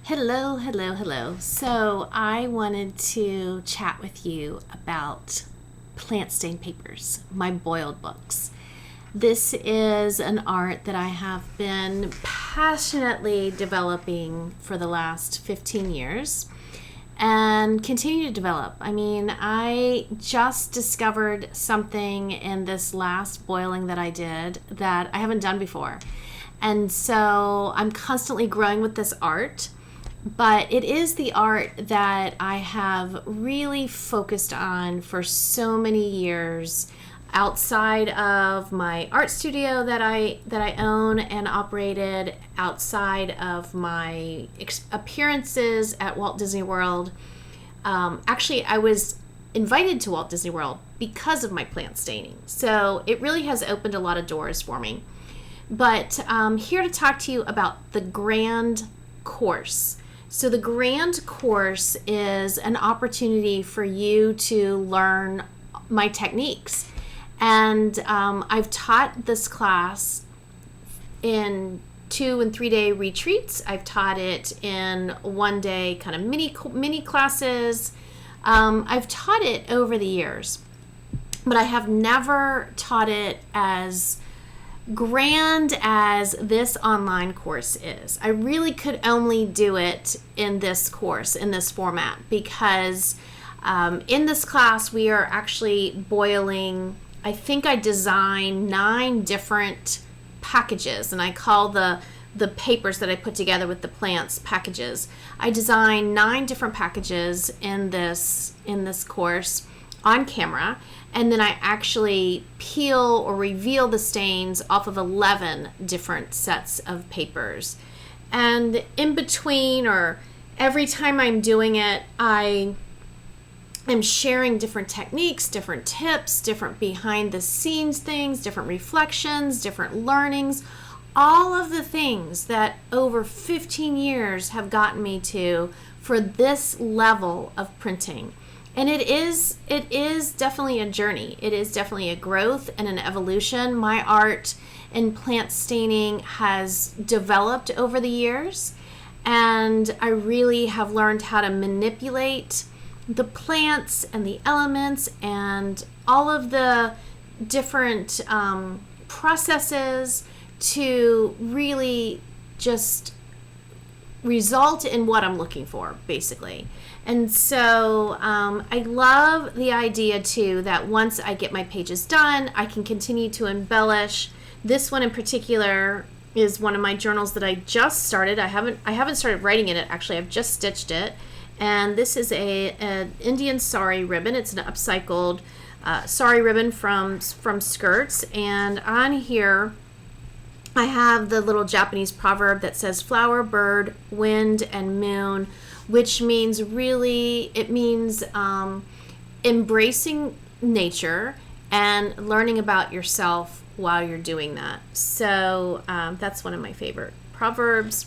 Hello, hello, hello. So I wanted to chat with you about plant stained papers, my boiled books. This is an art that I have been passionately developing for the last 15 years and continue to develop. I just discovered something in this last boiling that I did that I haven't done before. And so I'm constantly growing with this art. But it is the art that I have really focused on for so many years outside of my art studio that I own and operated, outside of my appearances at Walt Disney World. Actually, I was invited to Walt Disney World because of my plant staining. So it really has opened a lot of doors for me. But I'm here to talk to you about the Grand Course. So the Grand Course is an opportunity for you to learn my techniques. And I've taught this class in 2 and 3 day retreats. I've taught it in 1 day kind of mini classes. I've taught it over the years, but I have never taught it as grand as this online course is. I really could only do it in this course, in this format, because in this class we are actually boiling, I think I designed 9 different packages, and I call the papers that I put together with the plants packages. I designed 9 different packages in this course on camera, and then I actually peel or reveal the stains off of 11 different sets of papers. And in between, or every time I'm doing it, I am sharing different techniques, different tips, different behind the scenes things, different reflections, different learnings, all of the things that over 15 years have gotten me to for this level of printing. And it is definitely a journey. It is definitely a growth and an evolution. My art in plant staining has developed over the years, and I really have learned how to manipulate the plants and the elements and all of the different processes to really just result in what I'm looking for, basically. And so I love the idea too that once I get my pages done, I can continue to embellish. This one in particular is one of my journals that I just started. I haven't started writing in it, actually. I've just stitched it. And this is an Indian sari ribbon. It's an upcycled sari ribbon from skirts. And on here I have the little Japanese proverb that says flower, bird, wind, and moon, which means embracing nature and learning about yourself while you're doing that. So that's one of my favorite proverbs.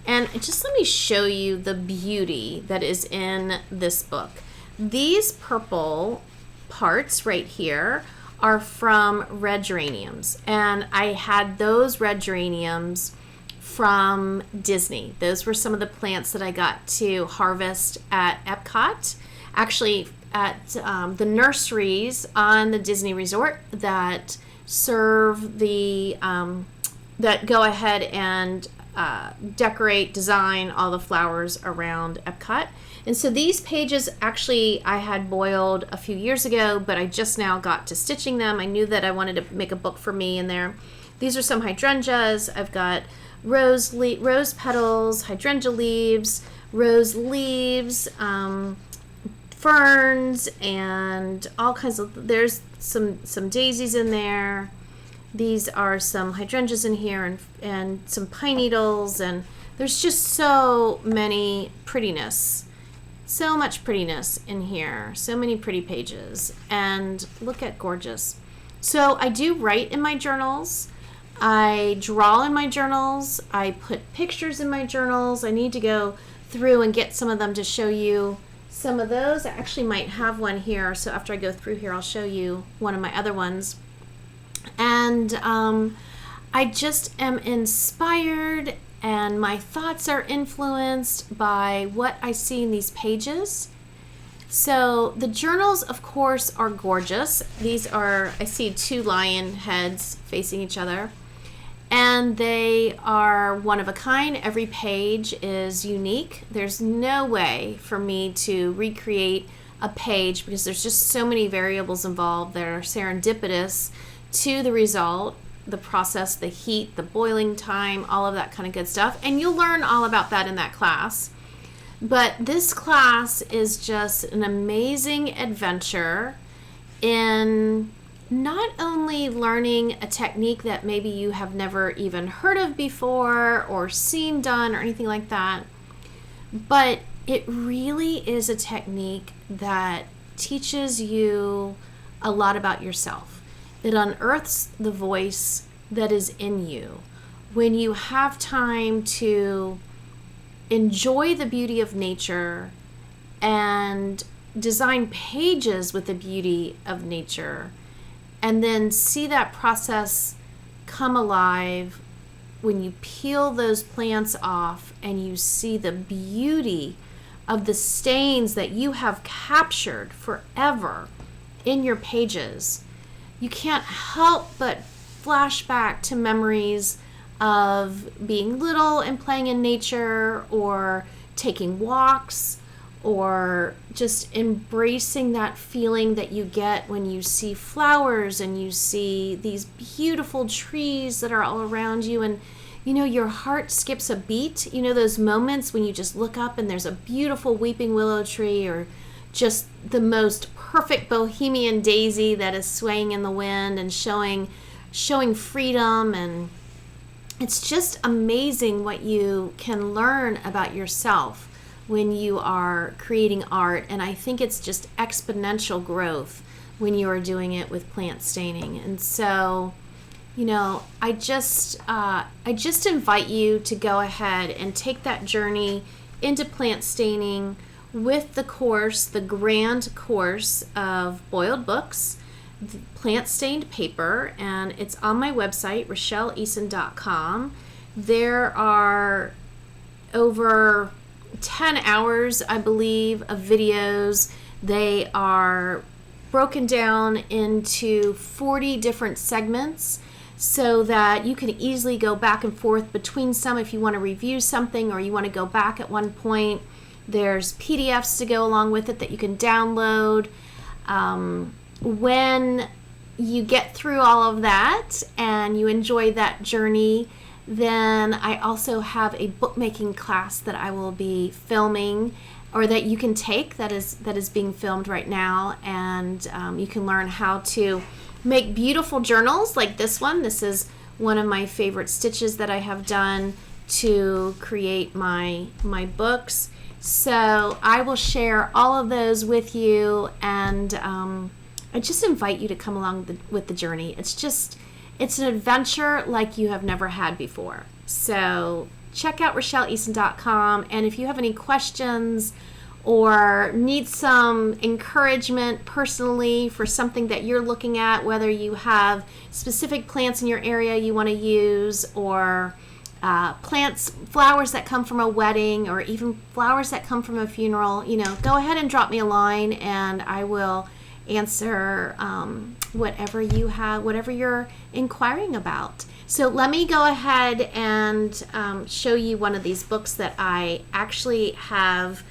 And just let me show you the beauty that is in this book. These purple parts right here are from red geraniums, and I had those red geraniums from Disney. Those were some of the plants that I got to harvest at Epcot, actually at the nurseries on the Disney Resort that serve that go ahead and decorate, design all the flowers around Epcot. And so these pages actually I had boiled a few years ago, but I just now got to stitching them. I knew that I wanted to make a book for me in there. These are some hydrangeas. I've got rose petals, hydrangea leaves, rose leaves, ferns, and all kinds of, there's some daisies in there. These are some hydrangeas in here, and some pine needles, and there's just so many prettiness. So much prettiness in here. So many pretty pages. And look at gorgeous. So I do write in my journals. I draw in my journals. I put pictures in my journals. I need to go through and get some of them to show you some of those. I actually might have one here. So after I go through here, I'll show you one of my other ones. And I just am inspired and my thoughts are influenced by what I see in these pages. So the journals, of course, are gorgeous. These are, I see 2 lion heads facing each other, and they are one of a kind. Every page is unique. There's no way for me to recreate a page because there's just so many variables involved that are serendipitous to the result, the process, the heat, the boiling time, all of that kind of good stuff. And you'll learn all about that in that class. But this class is just an amazing adventure in not only learning a technique that maybe you have never even heard of before or seen done or anything like that, but it really is a technique that teaches you a lot about yourself. It unearths the voice that is in you. When you have time to enjoy the beauty of nature and design pages with the beauty of nature, and then see that process come alive when you peel those plants off and you see the beauty of the stains that you have captured forever in your pages, you can't help but flash back to memories of being little and playing in nature, or taking walks, or just embracing that feeling that you get when you see flowers and you see these beautiful trees that are all around you, and your heart skips a beat. Those moments when you just look up and there's a beautiful weeping willow tree, or just the most perfect bohemian daisy that is swaying in the wind and showing freedom. And it's just amazing what you can learn about yourself when you are creating art. And I think it's just exponential growth when you are doing it with plant staining. And so, I just invite you to go ahead and take that journey into plant staining with the course, the grand course of boiled books, plant stained paper, and it's on my website, RachelleEason.com. There are over 10 hours, I believe, of videos. They are broken down into 40 different segments so that you can easily go back and forth between some if you want to review something or you want to go back at one point. There's PDFs to go along with it that you can download. When you get through all of that and you enjoy that journey, then I also have a bookmaking class that I will be filming, or that you can take, that is being filmed right now, and you can learn how to make beautiful journals like this one. This is one of my favorite stitches that I have done to create my books. So I will share all of those with you, and I just invite you to come along with the journey. It's an adventure like you have never had before. So check out RachelleEason.com, and if you have any questions or need some encouragement personally for something that you're looking at, whether you have specific plants in your area you want to use, or flowers that come from a wedding, or even flowers that come from a funeral, go ahead and drop me a line and I will answer whatever you have, whatever you're inquiring about. So let me go ahead and show you one of these books that I actually have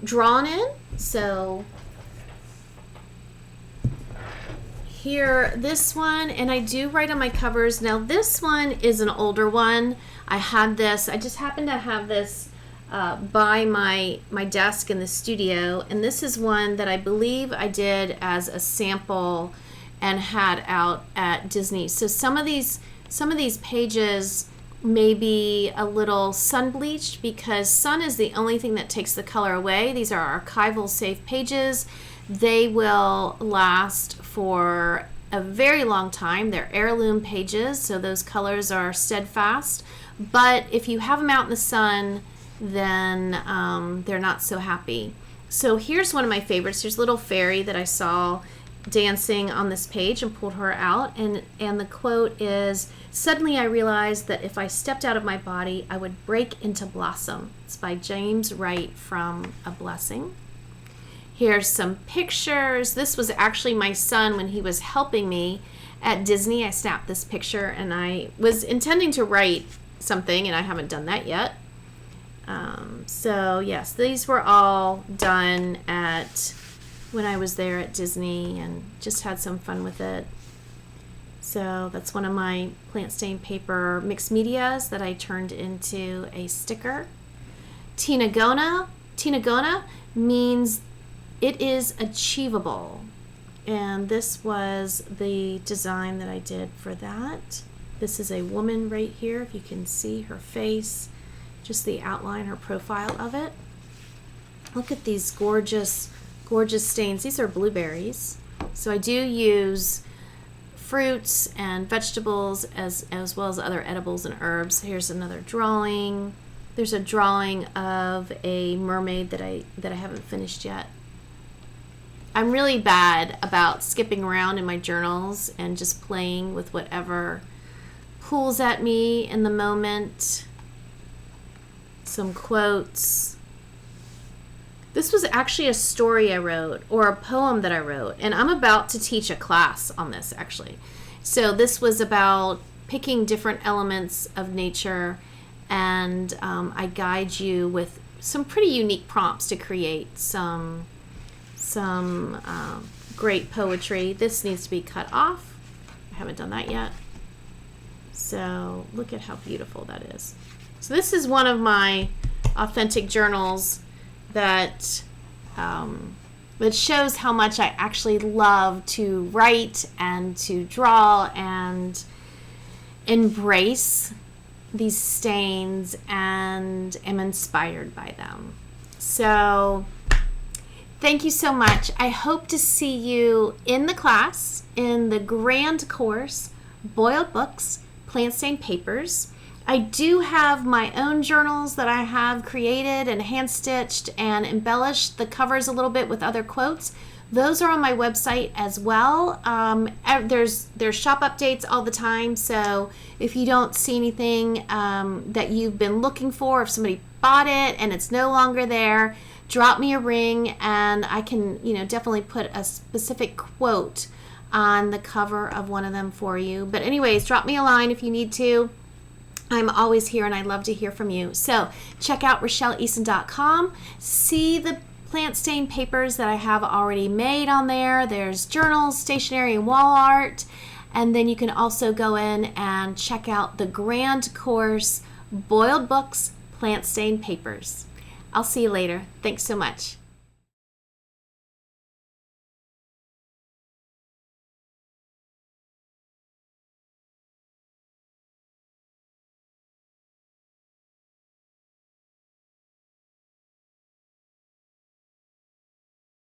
drawn in. So here, this one, and I do write on my covers. Now this one is an older one. I just happen to have this by my desk in the studio, and this is one that I believe I did as a sample and had out at Disney. So some of these pages may be a little sun bleached because sun is the only thing that takes the color away. These are archival safe pages. They will last for a very long time. They're heirloom pages, so those colors are steadfast. But if you have them out in the sun, then they're not so happy. So here's one of my favorites. Here's Little Fairy that I saw dancing on this page and pulled her out. And the quote is, "Suddenly I realized that if I stepped out of my body, I would break into blossom." It's by James Wright from A Blessing. Here's some pictures. This was actually my son when he was helping me at Disney. I snapped this picture, and I was intending to write something, and I haven't done that yet. So yes, these were all done when I was there at Disney, and just had some fun with it. So that's one of my plant stain paper mixed medias that I turned into a sticker. Tinagona means it is achievable. And this was the design that I did for that. This is a woman right here, if you can see her face, just the outline, her profile of it. Look at these gorgeous, gorgeous stains. These are blueberries. So I do use fruits and vegetables as well as other edibles and herbs. Here's another drawing. There's a drawing of a mermaid that I haven't finished yet. I'm really bad about skipping around in my journals and just playing with whatever pulls at me in the moment. Some quotes. This was actually a story I wrote, or a poem that I wrote, and I'm about to teach a class on this actually. So this was about picking different elements of nature, and I guide you with some pretty unique prompts to create some great poetry. This needs to be cut off. I haven't done that yet. So look at how beautiful that is. So this is one of my authentic journals that shows how much I actually love to write and to draw and embrace these stains and am inspired by them. So thank you so much. I hope to see you in the class in the grand course, Boiled Books, Plant Stained Papers. I do have my own journals that I have created and hand-stitched and embellished the covers a little bit with other quotes. Those are on my website as well. There's shop updates all the time, so if you don't see anything that you've been looking for, if somebody bought it and it's no longer there, drop me a ring and I can, definitely put a specific quote on the cover of one of them for you. But anyways, drop me a line if you need to. I'm always here and I love to hear from you. So check out RachelleEason.com. See the plant stain papers that I have already made on there. There's journals, stationery, and wall art. And then you can also go in and check out the grand course, Boiled Books, Plant Stained Papers. I'll see you later. Thanks so much.